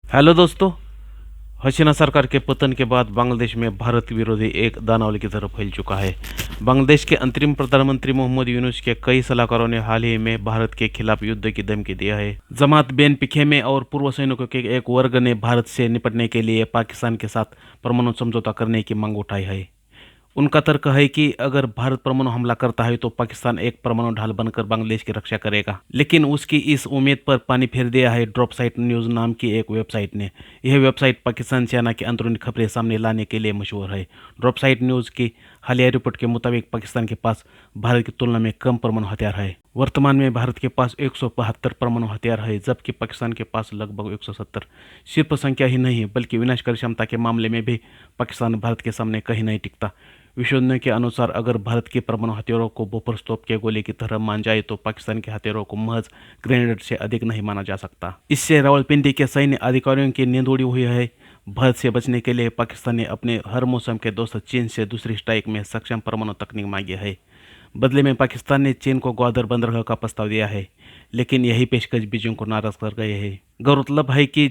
Hello दोस्तों। हसीना सरकार के पतन के बाद बांग्लादेश में भारत विरोधी एक दानावली की तरफ फैल चुका है। बांग्लादेश के अंतरिम प्रधानमंत्री मोहम्मद यूनुस के कई सलाहकारों ने हाल ही में भारत के खिलाफ युद्ध की धमकी दिया है। जमात BNP खेमे और पूर्व सैनिकों के एक वर्ग ने भारत से निपटने के लिए पाकिस्तान के साथ परमाणु समझौता करने की मांग उठाई है। उनका तर्क है कि अगर भारत परमाणु हमला करता है तो पाकिस्तान एक परमाणु ढाल बनकर बांग्लादेश की रक्षा करेगा। लेकिन उसकी इस उम्मीद पर पानी फेर दिया है ड्रॉप साइट न्यूज़ नाम की एक वेबसाइट ने। यह वेबसाइट पाकिस्तान सेना की अंदरूनी खबरें सामने लाने के लिए मशहूर है। ड्रॉप साइट न्यूज़ की हालिया रिपोर्ट के मुताबिक पाकिस्तान के पास भारत की तुलना में कम परमाणु हथियार है। वर्तमान में भारत के पास 172 परमाणु हथियार है, जबकि पाकिस्तान के पास लगभग 170। सिर्फ संख्या ही नहीं बल्कि विनाशकारी क्षमता के मामले में भी पाकिस्तान भारत के सामने कहीं नहीं टिकता। विशेषज्ञों के अनुसार अगर भारत के परमाणु हथियारों को बोफोर्स तोप के गोले की तरह मान जाए तो पाकिस्तान के हथियारों को महज ग्रेनेड से अधिक नहीं माना जा सकता। इससे रावलपिंडी के सैन्य अधिकारियों की नींद उड़ी हुई है। भारत से बचने के लिए पाकिस्तान ने अपने हर मौसम के दोस्त चीन से दूसरी स्ट्राइक में सक्षम परमाणु तकनीक मांगी है। बदले में पाकिस्तान ने चीन को ग्वादर बंदरगाह का प्रस्ताव दिया है, लेकिन यही पेशकश बीजिंग को नाराज कर गए हैं। गौरतलब है कि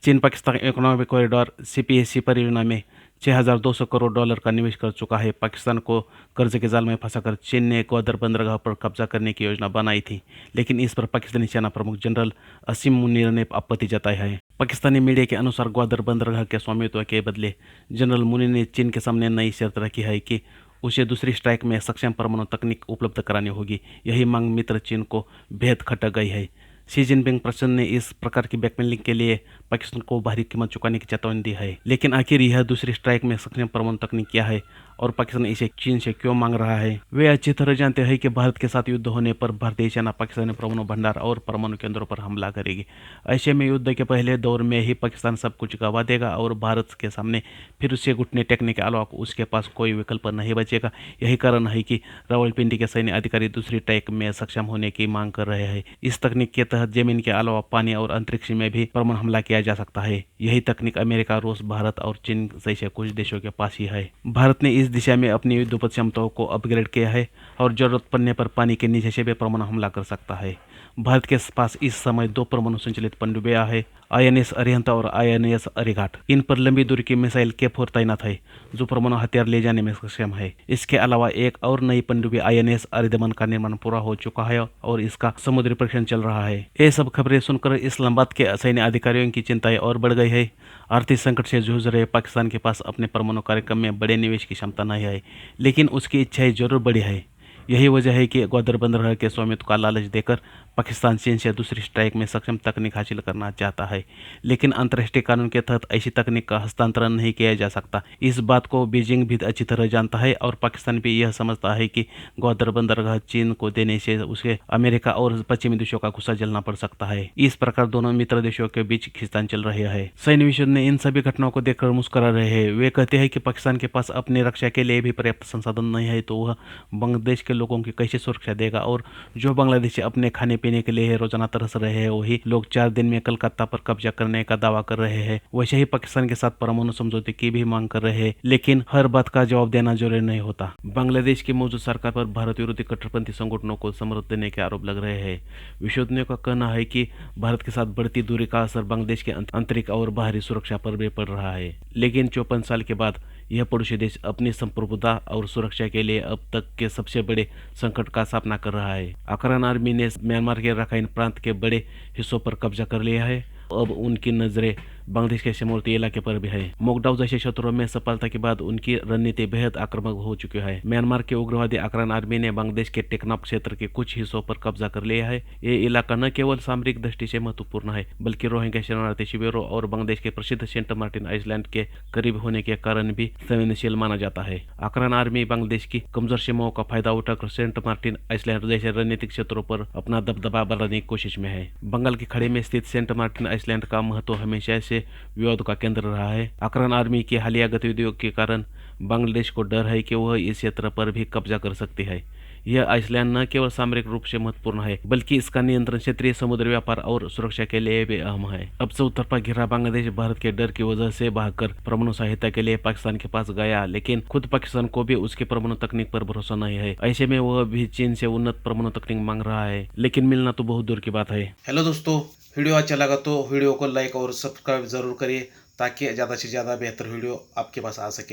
चीन पाकिस्तान इकोनॉमिक कॉरिडोर CPEC परियोजना में $6,200 करोड़ का निवेश कर चुका है। पाकिस्तान को कर्ज के जाल में फंसाकर चीन ने ग्वादर बंदरगाह पर कब्जा करने की योजना बनाई थी, लेकिन इस पर पाकिस्तानी सेना प्रमुख जनरल असीम मुनीर ने आपत्ति जताई है। पाकिस्तानी मीडिया के अनुसार ग्वादर बंदरगाह के स्वामित्व के बदले जनरल मुनीर ने चीन के सामने नई शर्त रखी है कि उसे दूसरी स्ट्राइक में सक्षम परमाणु तकनीक उपलब्ध करानी होगी। यही मांग मित्र चीन को बेहद खटक गई है। शी जिनपिंग प्रशासन ने इस प्रकार की ब्लैकमेलिंग के लिए पाकिस्तान को भारी कीमत चुकाने की चेतावनी दी है। लेकिन आखिर यह दूसरी स्ट्राइक में सक्षम परमाणु तकनीक क्या है और पाकिस्तान इसे चीन से क्यों मांग रहा है? वे अच्छी तरह जानते हैं कि भारत के साथ युद्ध होने पर भारतीय सेना पाकिस्तानी परमाणु भंडार और परमाणु केंद्रों पर हमला करेगी। ऐसे में युद्ध के पहले दौर में ही पाकिस्तान सब कुछ गंवा देगा और भारत के सामने फिर उसे घुटने टेकने के अलावा उसके पास कोई विकल्प नहीं बचेगा। यही कारण है कि रावलपिंडी के सैन्य अधिकारी दूसरी स्ट्राइक में सक्षम होने की मांग कर रहे हैं। इस तकनीक के तहत जमीन के अलावा पानी और अंतरिक्ष में भी परमाणु हमला किया जा सकता है। यही तकनीक अमेरिका, रूस, भारत और चीन जैसे कुछ देशों के पास ही है। भारत ने इस दिशा में अपनी युद्धपोत क्षमताओं को अपग्रेड किया है और जरूरत पड़ने पर पानी के नीचे से भी परमाणु हमला कर सकता है। भारत के पास इस समय 2 परमाणु संचालित पनडुब्बियां है, INS अरिहंत और INS अरिघाट। इन पर लंबी दूरी की मिसाइल K4 तैनात है, जो परमाणु हथियार ले जाने में सक्षम है। इसके अलावा एक और नई पनडुब्बी INS अरिदमन का निर्माण पूरा हो चुका है और इसका समुद्री परीक्षण चल रहा है। ये सब खबरें सुनकर इस्लामाबाद के सैन्य अधिकारियों की चिंताएं और बढ़ गई है। आर्थिक संकट से जूझ रहे पाकिस्तान के पास अपने परमाणु कार्यक्रम में बड़े निवेश की क्षमता नहीं है, लेकिन उसकी इच्छाएं जरूर बड़ी है। यही वजह है कि ग्वादर बंदरगाह के स्वामित्व का लालच देकर पाकिस्तान चीन से दूसरी स्ट्राइक में सक्षम तकनीक हासिल करना चाहता है, लेकिन अंतर्राष्ट्रीय कानून के तहत ऐसी तकनीक का हस्तांतरण नहीं किया जा सकता। इस बात को बीजिंग भी अच्छी तरह जानता है और पाकिस्तान भी यह समझता है कि ग्वादर बंदरगाह चीन को देने से उसे अमेरिका और पश्चिमी देशों का गुस्सा झेलना पड़ सकता है। इस प्रकार दोनों मित्र देशों के बीच खींचतान चल रही है। सैन्य विशेषज्ञ इन सभी घटनाओं को देखकर मुस्कुरा रहे हैं। वे कहते हैं कि पाकिस्तान के पास अपनी रक्षा के लिए भी पर्याप्त संसाधन नहीं है तो वह बांग्लादेश के लोगों की कैसे सुरक्षा देगा। और जो बांग्लादेशी अपने खाने पीने के लिए रोजाना तरस रहे हैं, वही लोग 4 दिन में कलकत्ता पर कब्जा करने का दावा कर रहे हैं। वैसे ही पाकिस्तान के साथ परमाणु समझौते की भी मांग कर रहे हैं, लेकिन हर बात का जवाब देना जरूरी नहीं होता। बांग्लादेश की मौजूद सरकार पर भारत विरोधी कट्टरपंथी संगठनों को समर्थन देने के आरोप लग रहे हैं। विशेषज्ञों का कहना है कि भारत के साथ बढ़ती दूरी का असर बांग्लादेश के आंतरिक और बाहरी सुरक्षा पर भी पड़ रहा है। लेकिन 54 साल के बाद यह पड़ोसी देश अपनी संप्रभुता और सुरक्षा के लिए अब तक के सबसे बड़े संकट का सामना कर रहा है। अफगान आर्मी ने म्यांमार के रखाइन प्रांत के बड़े हिस्सों पर कब्जा कर लिया है। अब उनकी नजरें बांग्लादेश के सीमावर्ती इलाके पर भी है। मोकडाउ जैसे क्षेत्रों में सफलता के बाद उनकी रणनीति बेहद आक्रामक हो चुकी है। म्यांमार के उग्रवादी अफगान आर्मी ने बांग्लादेश के टेकनाफ क्षेत्र के कुछ हिस्सों पर कब्जा कर लिया है। ये इलाका न केवल सामरिक दृष्टि से महत्वपूर्ण है, बल्कि रोहिंग्या शरणार्थी शिविरों और बांग्लादेश के प्रसिद्ध सेंट मार्टिन आइलैंड के करीब होने के कारण भी संवेदनशील माना जाता है। अफगान आर्मी बांग्लादेश की कमजोर सीमाओं का फायदा उठाकर सेंट मार्टिन आइलैंड जैसे रणनीतिक क्षेत्रों पर अपना दबदबा बढ़ाने की कोशिश में है। बंगाल की खाड़ी में स्थित सेंट मार्टिन आइलैंड का महत्व हमेशा से विवाद का केंद्र रहा है। अफगान आर्मी की हालिया गतिविधियों के कारण बांग्लादेश को डर है कि वह इस क्षेत्र पर भी कब्जा कर सकती है। यह आइसलैंड न केवल सामरिक रूप से महत्वपूर्ण है बल्कि इसका नियंत्रण क्षेत्रीय समुद्री व्यापार और सुरक्षा के लिए भी अहम है। अब चौतरफा घिरा बांग्लादेश भारत के डर की वजह से भागकर परमाणु सहायता के लिए पाकिस्तान के पास गया, लेकिन खुद पाकिस्तान को भी उसकी परमाणु तकनीक पर भरोसा नहीं है। ऐसे में वह भी चीन से उन्नत परमाणु तकनीक मांग रहा है, लेकिन मिलना तो बहुत दूर की बात है। हेलो दोस्तों, वीडियो अच्छा लगा तो वीडियो को लाइक और सब्सक्राइब जरूर करिए ताकि ज़्यादा से ज़्यादा बेहतर वीडियो आपके पास आ सके।